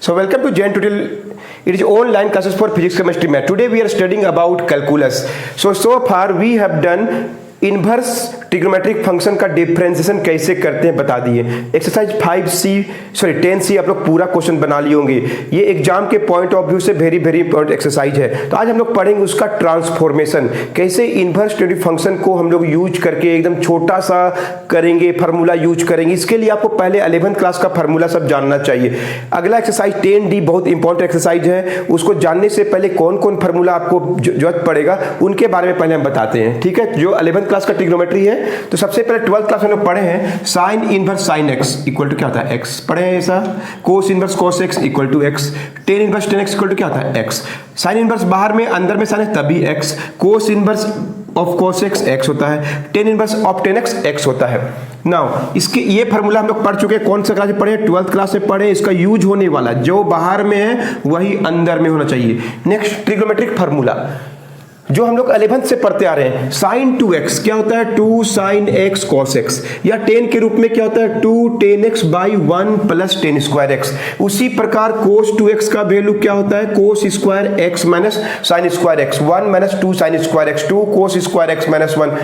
So welcome to Jain Tutorial. It is online classes for physics, chemistry, math. Today we are studying about calculus. So far we have done inverse trigonometric function का differentiation कैसे करते हैं बता दिए। Exercise 10C आप लोग पूरा question बना लिए होंगे। ये एग्जाम के पॉइंट ऑफ व्यू से वेरी इंपॉर्टेंट एक्सरसाइज है। तो आज हम लोग पढ़ेंगे उसका ट्रांसफॉर्मेशन, कैसे इनवर्स ट्रिग्नोमेट्रिक फंक्शन को हम लोग यूज करके एकदम छोटा सा करेंगे, फार्मूला यूज करेंगे। इसके लिए आपको पहले 11th क्लास का फार्मूला सब जानना चाहिए। अगला एक्सरसाइज 10D बहुत इंपॉर्टेंट एक्सरसाइज है, उसको जानने से पहले कौन कौन फार्मूला आपको जरूरत पड़ेगा उनके बारे में पहले हम बताते हैं। ठीक है, जो 11th क्लास का ट्रिग्नोमेट्री है, तो सबसे पहले 12th क्लास में लोग पढ़े हैं sine inverse sine x equal to क्या होता है एक्स, पढ़े हैं ऐसा। Cos inverse cos x equal to x, tan inverse tan x equal to क्या होता है एक्स। साइन इनवर्स बाहर में अंदर में साइन है तभी x, cos inverse of cos x x होता है, tan inverse of ten x x होता है। नाउ इसके ये फार्मूला हम लोग पढ़ चुके हैं। कौन सा क्लास में पढ़े? 12th क्लास में पढ़े। इसका यूज होने वाला जो बाहर में है वही अंदर में होना चाहिए। नेक्स्ट ट्रिग्नोमेट्रिक फार्मूला जो हम लोग 11th से पढ़ते आ रहे हैं, साइन 2x क्या होता है 2 साइन x cos x, या 10 के रूप में क्या होता है 2 tan x by 1 plus ten square x. उसी प्रकार cos 2x का वैल्यू क्या होता है cos square x minus sine square x, 1 minus 2 sine square x, 2 cos square x minus 1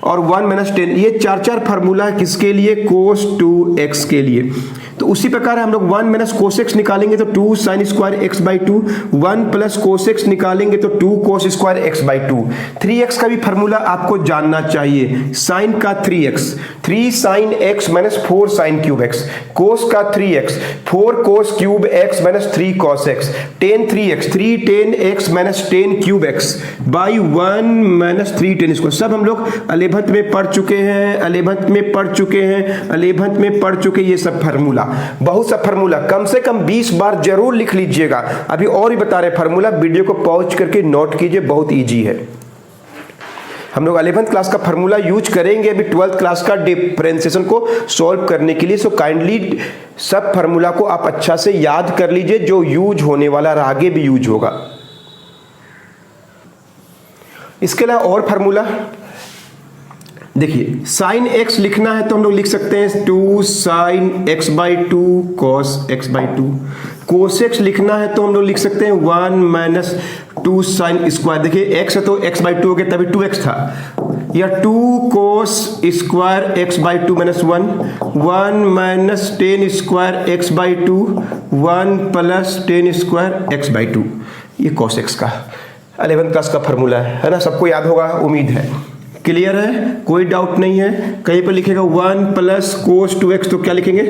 और 1 माइनस 10। ये चार फार्मूला है किसके लिए? cos 2x के लिए। तो उसी प्रकार हम लोग 1 माइनस कोस एक्स निकालेंगे तो 2 sine square x by 2, 1 plus cos x निकालेंगे तो 2 cos square x by 2। 3x का भी फार्मूला आपको जानना चाहिए। साइन का 3x, 3 sine x minus 4 sine cube x, cos का 3x, 4 cos cube x minus 3 cos x, tan 3x, 3 tan x minus 10 cube x by 1 minus 3 tan square. सब हम लोग 11th में पढ़ चुके हैं, 11th में पढ़ चुके हैं, 11th में पढ़ चुके ये सब फार्मूला। बहुत सा फार्मूला कम से कम 20 बार जरूर लिख लीजिएगा। अभी और ही बता रहे फार्मूला, वीडियो को पॉज करके नोट कीजिए, बहुत इजी है। हम लोग 11th क्लास का फार्मूला यूज करेंगे अभी 12th क्लास का डिफरेंशिएशन को सॉल्व करने के लिए। सो काइंडली सब फार्मूला को आप अच्छा से याद कर लीजिए जो यूज होने वाला और आगे भी यूज होगा। इसके अलावा और फार्मूला देखिए, साइन x लिखना है तो हम लोग लिख सकते हैं 2 sine x by 2 cos x by 2। Cos x लिखना है तो हम लोग लिख सकते हैं 1 माइनस 2 साइन स्क्वायर। देखिए x है तो x बाई 2 हो गया, तभी 2x था, या 2 cos square x by 2 minus 1, 1 minus 10 square x by 2, 1 plus 10 square x by 2। ये कॉस x का 11th क्लास का फार्मूला है ना, सबको याद होगा उम्मीद है। क्लियर है, कोई डाउट नहीं है। कहीं पर लिखेगा 1 प्लस कोस 2x तो क्या लिखेंगे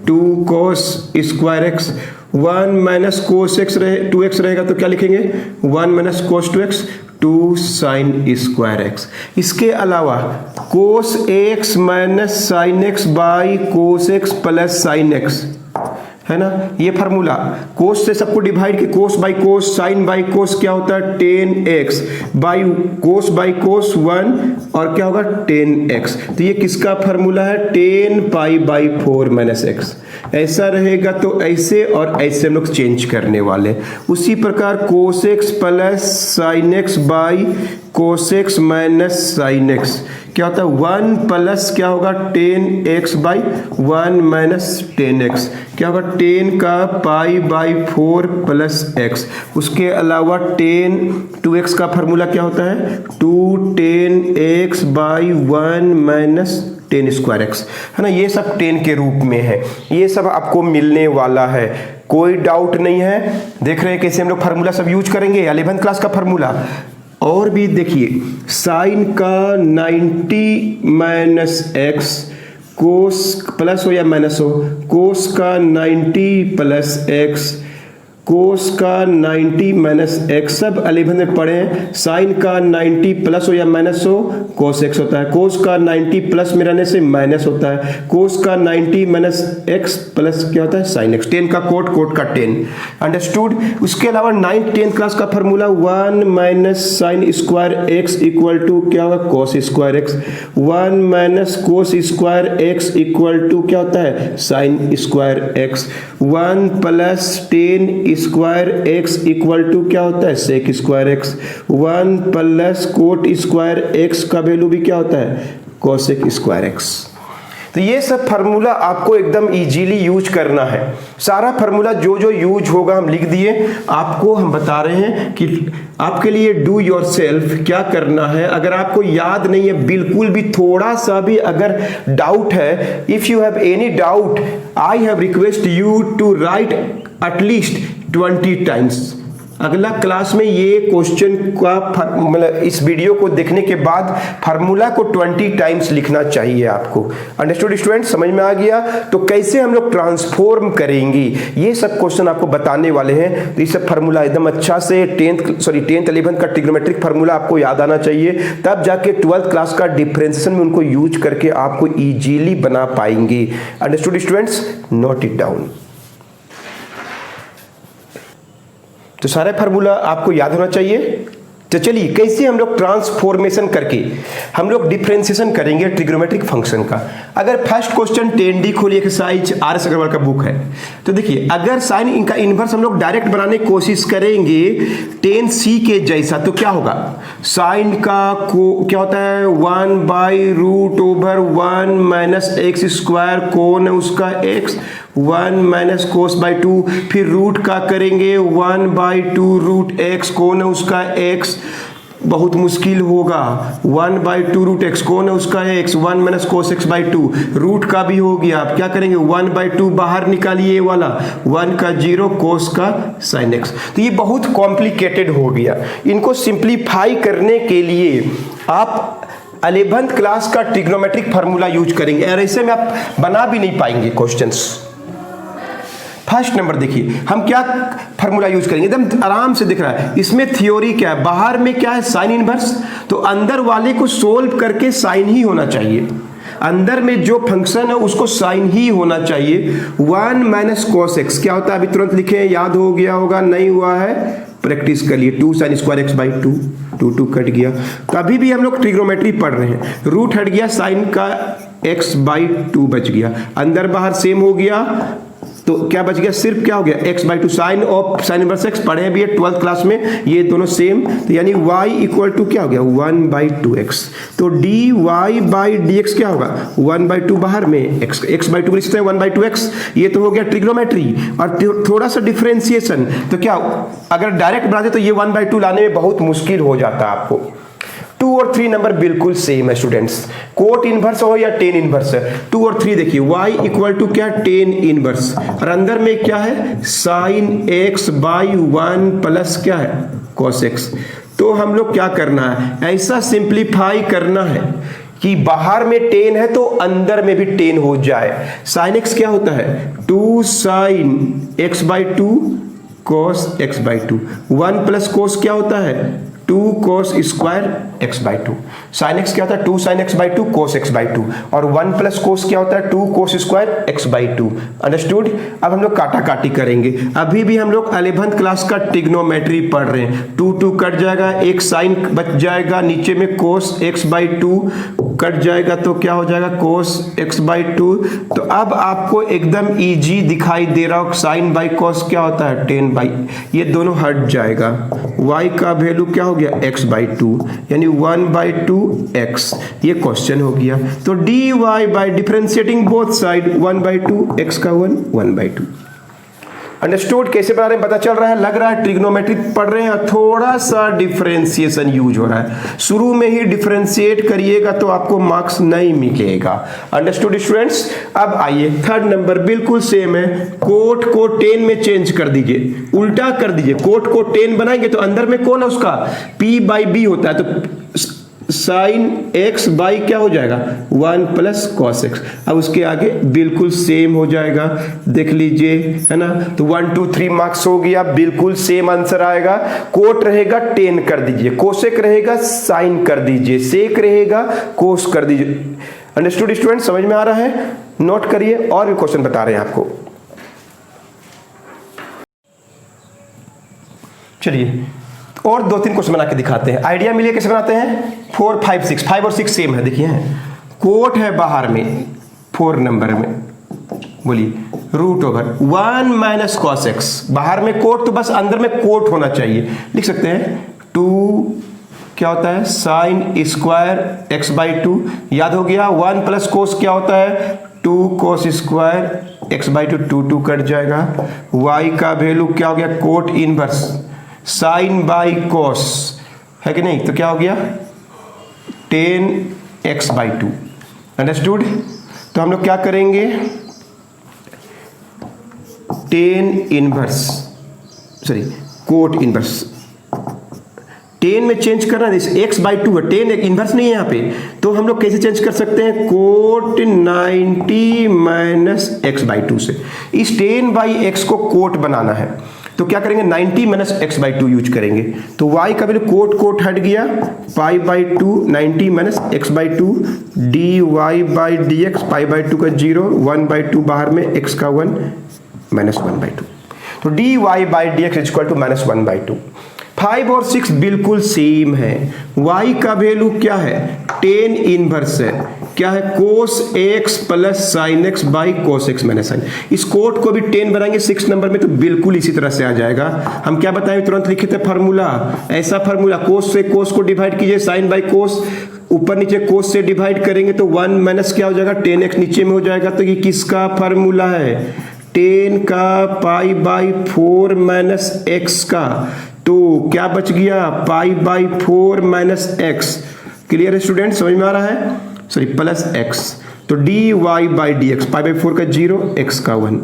2 cos square x, 1 minus cos x रहे 2x रहेगा तो क्या लिखेंगे 1 minus cos 2x, 2 sine square x। इसके अलावा cos x minus sine x by cos x plus sine x है ना, ये फार्मूला। कोस से सबको डिवाइड के cos by cos, sine by cos क्या होता है 10x बाई कोस बाई कोस 1 और क्या होगा 10x। तो ये किसका फार्मूला है 10 पाई बाई 4 माइनस x। ऐसा रहेगा तो ऐसे और ऐसे हम लोग चेंज करने वाले। उसी प्रकार cos x plus sine x by cos x minus sine x क्या होता है 1 प्लस क्या होगा 10x बाई 1 माइनस 10x क्या होगा 10 का पाई बाई 4 प्लस x। उसके अलावा 2x का फार्मूला क्या होता है 2 10x by 1 minus 10 square x है ना। ये सब 10 के रूप में है, ये सब आपको मिलने वाला है, कोई डाउट नहीं है। देख रहे हैं कैसे हम लोग फार्मूला सब यूज करेंगे 11th क्लास का फार्मूला। और भी देखिए, साइन का 90 माइनस एक्स, कोस प्लस हो या माइनस हो, कोस का 90 प्लस एक्स, कोस का 90 माइनस एक्स, सब 11 में पढ़े हैं। साइन का 90 प्लस हो या माइनस हो कोस एक्स होता है, कोस का 90 प्लस में रहने से माइनस होता है, कोस का 90 माइनस एक्स प्लस क्या होता है साइन एक्स। 10 का कोट, कोट का 10, अंडरस्टूड। उसके अलावा 9th 10th क्लास का formula 1 minus sine square x equal to क्या होगा cos square x, 1 minus cos square x equal to क्या होता है sine square x, 1 plus 10 square x equal to क्या होता है sec square x, 1 plus cot square x का value भी क्या होता है कोसेक स्क्वायर एक्स। तो ये सब फार्मूला आपको एकदम इजीली यूज करना है। सारा फार्मूला जो जो यूज होगा हम लिख दिए, आपको हम बता रहे हैं कि आपके लिए डू योरसेल्फ क्या करना है। अगर आपको याद नहीं है, बिल्कुल भी थोड़ा सा भी अगर डाउट है, if you have any doubt, I have request you to write at least 20 times. अगला क्लास में ये क्वेश्चन का मतलब इस वीडियो को देखने के बाद फार्मूला को 20 टाइम्स लिखना चाहिए आपको। अंडरस्टूड स्टूडेंट, समझ में आ गया? तो कैसे हम लोग ट्रांसफॉर्म करेंगे ये सब क्वेश्चन आपको बताने वाले हैं। तो ये सब फार्मूला एकदम अच्छा से 10th 11th का ट्रिग्नोमेट्रिक फार्मूला आपको याद आना चाहिए, तब जाके 12th क्लास का डिफरेंशिएशन में उनको यूज करके आपको इजीली बना पाएंगे। Understood students, note it down. तो सारे फार्मूला आपको याद होना चाहिए। तो चलिए कैसे हम लोग ट्रांसफॉर्मेशन करके हम लोग डिफरेंशिएशन करेंगे ट्रिग्नोमेट्रिक फंक्शन का। अगर फर्स्ट क्वेश्चन 10D खोलिए, एक्सरसाइज RS अग्रवाल का बुक है, तो देखिए अगर साइन इनका इनवर्स हम लोग डायरेक्ट बनाने की कोशिश करेंगे 10C के जैसा, तो क्या होगा? साइन का क्या होता है? 1/√1 माइनस एक्स स्क्वायर, कोण है उसका x, 1 - cos बाई 2, फिर रूट का करेंगे 1/2√x, कोण है उसका x, बहुत मुश्किल होगा। 1/2√x, कोण है उसका x, 1 - cos x by 2, root का भी हो गया। आप क्या करेंगे? 1/2 बाहर निकालिए, ये वाला 1 का 0, cos का sin x। तो ये बहुत कॉम्प्लिकेटेड हो गया। इनको सिंप्लीफाई करने के लिए आप 11th क्लास का ट्रिग्नोमेट्रिक फार्मूला यूज करेंगे, और ऐसे में आप बना भी नहीं पाएंगे क्वेश्चंस। फर्स्ट नंबर देखिए हम क्या फार्मूला यूज करेंगे, एकदम आराम से दिख रहा है। इसमें थ्योरी क्या है? बाहर में क्या है? साइन इनवर्स, तो अंदर वाले को सोल्व करके साइन ही होना चाहिए। अंदर में जो फंक्शन है उसको साइन ही होना चाहिए। 1 - cos x क्या होता है? अभी तुरंत लिखे, याद हो गया होगा, नहीं हुआ है प्रैक्टिस कर लिए। 2 sin square x by 2, 2 cut गया। तो अभी भी हम लोग ट्रिग्नोमेट्री पढ़ रहे हैं। रूट हट गया, साइन का x बाई 2 बच गया, अंदर बाहर सेम हो गया, तो क्या बच गया? सिर्फ क्या हो गया? x by 2, sine of sine inverse x पढ़े भी है 12th क्लास में, ये दोनों सेम। तो यानी y इक्वल टू क्या हो गया? 1/2x। तो dy बाई dx क्या होगा? 1/2 बाहर में x बाई 2 लिखते हैं 1/2x। ये तो हो गया ट्रिग्नोमेट्री। और थोड़ा सा डिफरेंशिएशन, तो क्या अगर डायरेक्ट बनाते तो ये 1/2 लाने में बहुत मुश्किल हो जाता है आपको। 2 और 3 नंबर बिल्कुल सेम है स्टूडेंट्स, कोट इनवर्स हो या टेन इनवर्स है। 2 और 3 देखिए, y इक्वल टू क्या? टेन इनवर्स, और अंदर में क्या है? साइन x बाई 1 प्लस क्या है? cos x। तो हम लोग क्या करना है? ऐसा सिंप्लीफाई करना है कि बाहर में 10 है तो अंदर में भी 10 हो जाए। साइन x क्या होता है? 2 sin x by 2 cos x by 2, 1 plus cos क्या होता है? 2 cos square x by 2। Sine x क्या होता है? 2 sin x by 2 cos x by 2, और 1 प्लस cos क्या होता है? 2 cos square x by 2। Understood? अब हम लोग काटा काटी करेंगे। अभी भी हम लोग 11th क्लास का ट्रिग्नोमेट्री पढ़ रहे हैं। 2 कट जाएगा, एक साइन बच जाएगा, नीचे में cos x बाई 2 कट जाएगा, तो क्या हो जाएगा? cos x by 2। तो अब आपको एकदम इजी दिखाई दे रहा हो, साइन बाई cos क्या होता है? 10 बाई, ये दोनों हट जाएगा। y का वैल्यू क्या हो गया? x बाई 2, यानी 1/2x। ये क्वेश्चन हो गया। तो dy by differentiating both side 1/2, x का 1, 1/2। अंडरस्टूड? कैसे बना रहे हैं? पता चल रहा है? लग रहा है ट्रिग्नोमेट्री पढ़ रहे हैं, थोड़ा सा डिफरेंशिएशन यूज हो रहा है। शुरू में ही डिफरेंशिएट करिएगा तो आपको मार्क्स नहीं मिलेगा। Understood students? अब आइए थर्ड नंबर, बिल्कुल सेम है। कोट को 10 में चेंज कर दीजिए, उल्टा कर दीजिए। कोट को 10 बनाएंगे तो अंदर में कौन है उसका? p बाई बी होता है, तो साइन x बाई क्या हो जाएगा? 1 प्लस cos x। अब उसके आगे बिल्कुल सेम हो जाएगा, देख लीजिए, है ना? तो 1 2 3 मार्क्स हो गया, बिल्कुल सेम आंसर आएगा। कोट रहेगा 10 कर दीजिए, कोसेक रहेगा साइन कर दीजिए, सेक रहेगा कोस कर दीजिए। Understood student? समझ में आ रहा है? नोट करिए, और भी क्वेश्चन बता रहे हैं आपको। चलिए और 2-3 क्वेश्चन बना के दिखाते हैं, आइडिया मिलिए कैसे बनाते हैं। 4 5 6, 5 और 6 सेम है, देखिए कोट है बाहर में 4 नंबर में, बोलिए √1 माइनस cos x। बाहर में कोट, तो बस अंदर में कोट होना चाहिए। लिख सकते हैं 2 क्या होता है sine square x by to, याद हो गया। 1 प्लस कोस क्या होता है 2 cos square x by to, 2 cut जाएगा। y का वैल्यू क्या हो गया कोट इनवर्स साइन बाई कोस, है कि नहीं, तो क्या हो गया 10 एक्स बाई टू। अंडरस्टूड। तो हम लोग क्या करेंगे 10 इनवर्स सॉरी कोट इनवर्स 10 में चेंज करना है, एक्स बाई टू है, 10 इनवर्स नहीं है यहाँ पे, तो हम लोग कैसे चेंज कर सकते हैं cot 90 minus x by two से। इस 10 बाई एक्स को कोट बनाना है तो क्या करेंगे 90 minus x by two use करेंगे, तो y का वैल्यू कोट कोट हट गया pi by two 90 minus x by two d y by d x, pi by two का 0 1 बाई टू बाहर में x का 1 माइनस 1 बाई टू, तो d y by d x is equal to minus 1 by two. 5 और 6 बिल्कुल same है। y का value क्या है 10 इनवर्स है, क्या है cos x plus sine x by cos x minus sine. इस कोट को भी 10 बनाएंगे 6 नंबर में तो बिल्कुल इसी तरह से आ जाएगा। हम क्या बताएं तुरंत लिखे थे फार्मूला, ऐसा फार्मूला कोस से कोस को डिवाइड कीजिए साइन बाई कोस, ऊपर नीचे कोस से डिवाइड करेंगे तो 1 माइनस क्या हो जाएगा 10x नीचे में हो जाएगा। तो ये किसका फार्मूला है 10 का पाई बाई 4 माइनस एक्स का, तो क्या बच गया pi by 4 minus x. Clear है स्टूडेंट, समझ में आ रहा है, सॉरी प्लस एक्स, तो d y by d x, pi by 4 का 0 एक्स का 1।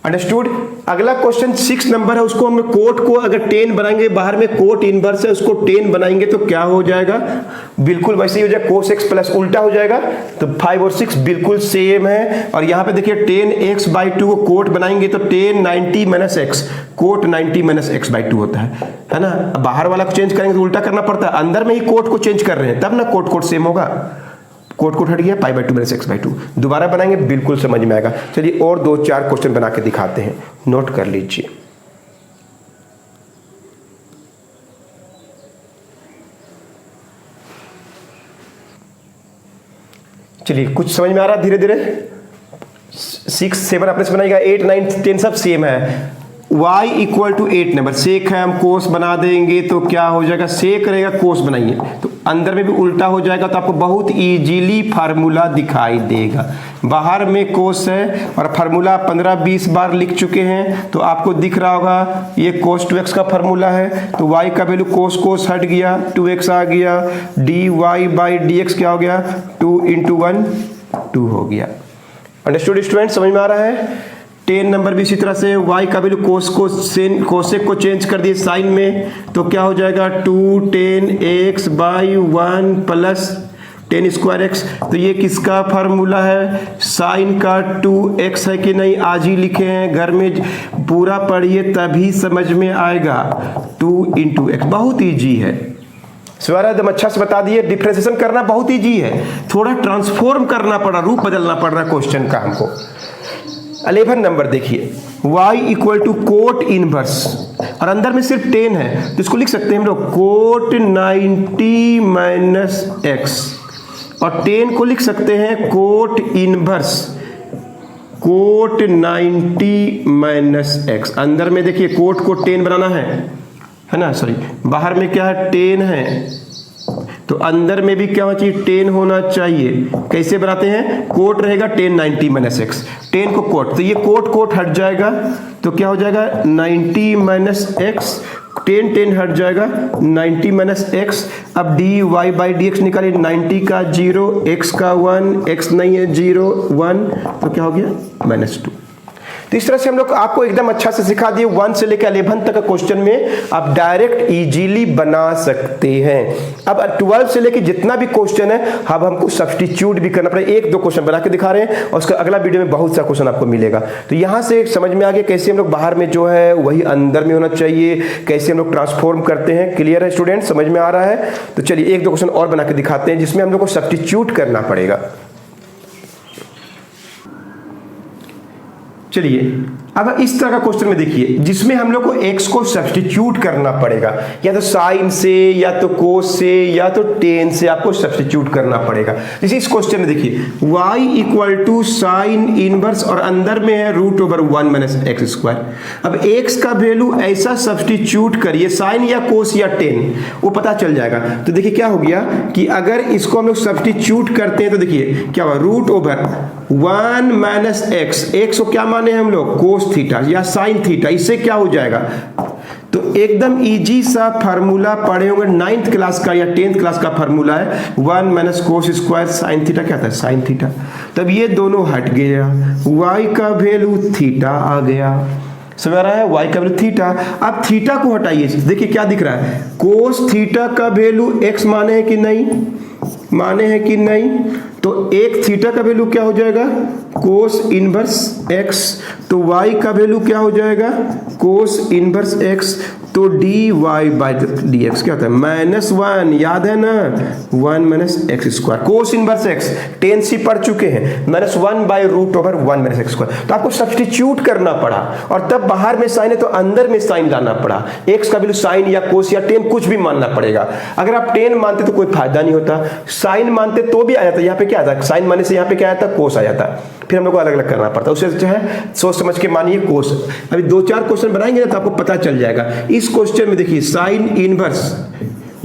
अंडरस्टूड। अगला क्वेश्चन 6 नंबर है, उसको हम कोट को अगर 10 बनाएंगे, बाहर में कोट इनवर्स है उसको 10 बनाएंगे तो क्या हो जाएगा बिल्कुल वैसे ही हो जाएगा कोस एक्स प्लस उल्टा हो जाएगा। तो 5 और 6 बिल्कुल सेम है। और यहाँ पे देखिए 10 एक्स बाई टू को कोट बनाएंगे तो 10 90 minus x, cot 90 minus x by two होता है ना। बाहर वाला को चेंज करेंगे तो उल्टा करना पड़ता है, अंदर में ही कोट को चेंज कर रहे हैं तब ना कोट कोट सेम होगा। कोट कोट हट गया pi by to minus x by to, दोबारा बनाएंगे बिल्कुल समझ में आएगा। चलिए और 2-4 क्वेश्चन बना के दिखाते हैं, नोट कर लीजिए। चलिए कुछ समझ में आ रहा है धीरे धीरे। 6 7 अपने से बनाएगा, 8 9 10 सब सेम है। y इक्वल टू 8 नंबर सेक है, हम कोस बना देंगे तो क्या हो जाएगा सेक रहेगा कोस बनाइए तो अंदर में भी उल्टा हो जाएगा, तो आपको बहुत इजीली फार्मूला दिखाई देगा। बाहर में कोस है और फार्मूला 15-20 बार लिख चुके हैं तो आपको दिख रहा होगा ये कोस 2x का फार्मूला है, तो y का वैल्यू कोस कोस हट गया 2x आ गया, d y by d x क्या हो गया 2 इंटू 1 2 हो गया। अंडरस्टूड स्टूडेंट, समझ में आ रहा है। 10 नंबर भी इसी तरह से y का वैल्यू कोसेक को चेंज कर दिए साइन में तो क्या हो जाएगा 2 10 x by 1 plus 10 square x, तो ये किसका फार्मूला है साइन का 2x है कि नहीं, आज ही लिखे हैं, घर में पूरा पढ़िए तभी समझ में आएगा। 2 इंटू एक्स बहुत ईजी है, सवाल एकदम अच्छा से बता दिए। डिफरेंशिएशन करना बहुत ईजी है, थोड़ा ट्रांसफॉर्म करना पड़ा, रूप बदलना पड़ रहा क्वेश्चन का हमको। 11 नंबर देखिए y equal to cot inverse और अंदर में सिर्फ 10 है तो इसको लिख सकते हैं हम लोग कोट 90 माइनस एक्स, और 10 को लिख सकते हैं cot inverse cot 90 minus x. अंदर में देखिए कोट को 10 बनाना है ना, सॉरी बाहर में क्या है 10 है तो अंदर में भी क्या होना चाहिए 10 होना चाहिए। कैसे बनाते हैं कोट रहेगा 10 90 माइनस एक्स, 10 को कोट तो ये कोट कोट हट जाएगा तो क्या हो जाएगा 90 माइनस एक्स, 10 10 हट जाएगा 90 माइनस एक्स। अब d y by d x निकालिए, 90 का 0 एक्स का 1, एक्स नहीं है 0 1 तो क्या हो गया -2। तो इस तरह से हम लोग आपको एकदम अच्छा से सिखा दिए 1 से लेकर 11 तक का क्वेश्चन में आप डायरेक्ट इजीली बना सकते हैं। अब 12 से लेकर जितना भी क्वेश्चन है अब हमको सब्स्टिट्यूट भी करना पड़ेगा। 1-2 क्वेश्चन बना के दिखा रहे हैं और उसका अगला वीडियो में बहुत सा क्वेश्चन आपको मिलेगा। तो यहाँ से समझ में आ गया कैसे हम लोग बाहर में जो है वही अंदर में होना चाहिए, कैसे हम लोग ट्रांसफॉर्म करते हैं। क्लियर है स्टूडेंट, समझ में आ रहा है। तो चलिए 1-2 क्वेश्चन और बना के दिखाते हैं जिसमें हम लोग को सब्स्टिट्यूट करना पड़ेगा। चलिए अब इस तरह का क्वेश्चन में देखिए जिसमें हम लोग को x को सब्स्टिट्यूट करना पड़ेगा, या तो साइन से या तो कोस से या तो टेन से आपको सब्स्टिट्यूट करना पड़ेगा। जैसे इस क्वेश्चन में देखिए y equal to sine inverse और अंदर में है root over 1 minus x square. अब x का वैल्यू ऐसा सब्स्टिट्यूट करिए, साइन या कोस या टेन, वो पता चल जाएगा। तो देखिए क्या हो गया कि अगर इसको हम लोग सब्स्टिट्यूट करते हैं तो देखिए क्या हुआ, रूट ओवर 1 माइनस एक्स को क्या माने हम लोग, कोस थीटा या साइन थीटा, इससे क्या हो जाएगा। तो एकदम इजी सा फार्मूला पढ़े होंगे 9th क्लास का या 10th क्लास का फार्मूला है, 1 minus cos square sine theta, क्या था साइन थीटा। तब ये दोनों हट गया, y का वैल्यू थीटा आ गया, समझ रहा है, y का वैल्यू थीटा। अब थीटा को हटाइए, देखिए क्या दिख रहा है, कोस थीटा का वैल्यू x माने है कि नहीं, माने है कि नहीं। तो एक थीटा का वैल्यू क्या हो जाएगा, कोस इनवर्स x, तो y का वैल्यू क्या हो जाएगा, कोस इनवर्स x। तो dy बाई dx क्या होता है, -1, याद है ना, 1 minus x square, cos inverse x 10 सी पढ़ चुके हैं, -1 by root over 1 minus x square. तो आपको सब्स्टिट्यूट करना पड़ा, और तब बाहर में साइन है तो अंदर में साइन लाना पड़ा, x का वैल्यू साइन या कोस या टेन कुछ भी मानना पड़ेगा। अगर आप टेन मानते तो कोई फायदा नहीं होता, साइन मानते तो भी आ जाता, यहाँ पे क्या आता, साइन मानने से यहाँ पे क्या आता, कोस आ जाता, फिर हम लोग को अलग अलग करना पड़ता। उससे जो है सोच समझ के मानिए कोस। अभी 2-4 क्वेश्चन बनाएंगे ना तो आपको पता चल जाएगा। इस क्वेश्चन में देखिए sine inverse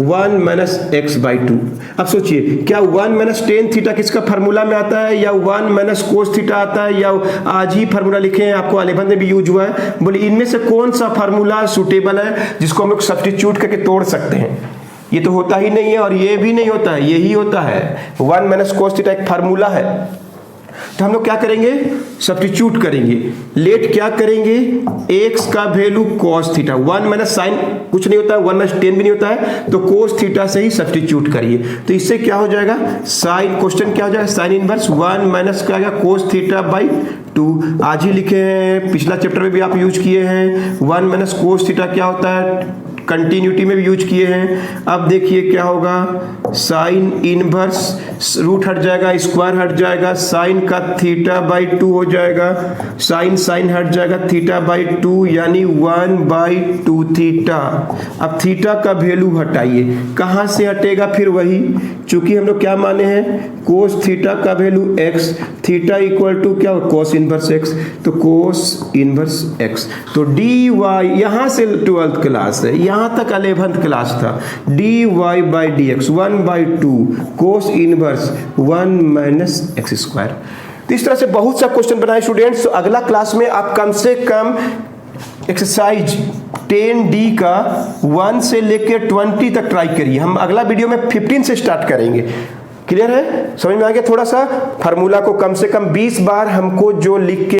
1 minus x by 2। अब सोचिए क्या 1 माइनस टेन थीटा किसका फार्मूला में आता है, या 1 माइनस कोस थीटा आता है, या आज ही फार्मूला लिखे हैं आपको 11 में भी यूज हुआ है। बोले इनमें से कौन सा फार्मूला सुटेबल है जिसको हम लोग सब्स्टिट्यूट करके तोड़ सकते हैं। ये तो होता ही नहीं है और ये भी नहीं होता है, यही होता है। 1 माइनस कोस थीटा एक फार्मूला है। तो हम लोग क्या करेंगे, सब्स्टिट्यूट करेंगे। लेट क्या करेंगे, x का value cos theta, 1 minus sine कुछ नहीं होता है, 1 माइनस टेन भी नहीं होता है, तो cos थीटा से ही सब्स्टिट्यूट करिए। तो इससे क्या हो जाएगा, साइन, क्वेश्चन क्या हो जाएगा, साइन इनवर्स 1 माइनस क्या आएगा, cos थीटा बाई 2। आज ही लिखे हैं, पिछला चैप्टर में भी आप यूज किए हैं। 1 माइनस cos थीटा क्या होता है, कंटिन्यूटी में भी यूज किए हैं। अब देखिए क्या होगा, साइन इनवर्स रूट हट जाएगा, स्क्वायर हट जाएगा, साइन का थीटा बाई 2 हो जाएगा, साइन साइन हट जाएगा, थीटा बाई 2 यानी 1 बाई 2 थीटा। अब थीटा का वैल्यू हटाइए, कहाँ से हटेगा, फिर वही, चूंकि हम लोग क्या माने हैं, कोस थीटा का value x, theta equal to क्या, कोस इनवर्स x, तो कोस इनवर्स x। तो dy, यहां से 12th क्लास है, यहां तक 11th क्लास था, dy by dx 1 by 2 cos inverse 1 minus x square. तो इस तरह से बहुत सा क्वेश्चन बनाए स्टूडेंट्स। तो अगला क्लास में आप कम से कम एक्सरसाइज 10D का 1 से लेकर 20 तक ट्राई करिए। हम अगला वीडियो में 15 से स्टार्ट करेंगे। क्लियर है, समझ में आ गया। थोड़ा सा फार्मूला को कम से कम 20 बार हमको जो लिख के